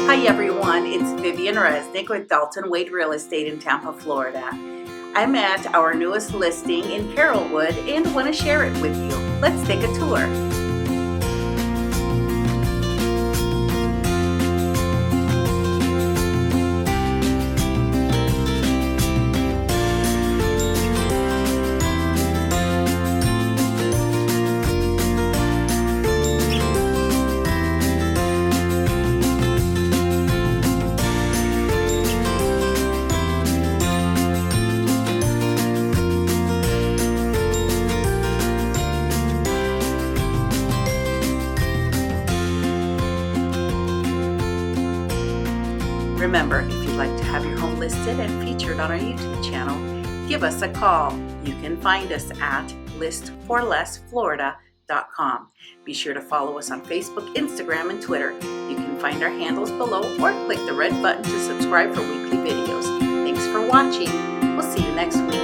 Hi everyone, it's Vivian Resnick with Dalton Wade Real Estate in Tampa, Florida. I'm at our newest listing in Carrollwood and want to share it with you. Let's take a tour. Remember, if you'd like to have your home listed and featured on our YouTube channel, give us a call. You can find us at listforlessflorida.com. Be sure to follow us on Facebook, Instagram, and Twitter. You can find our handles below or click the red button to subscribe for weekly videos. Thanks for watching. We'll see you next week.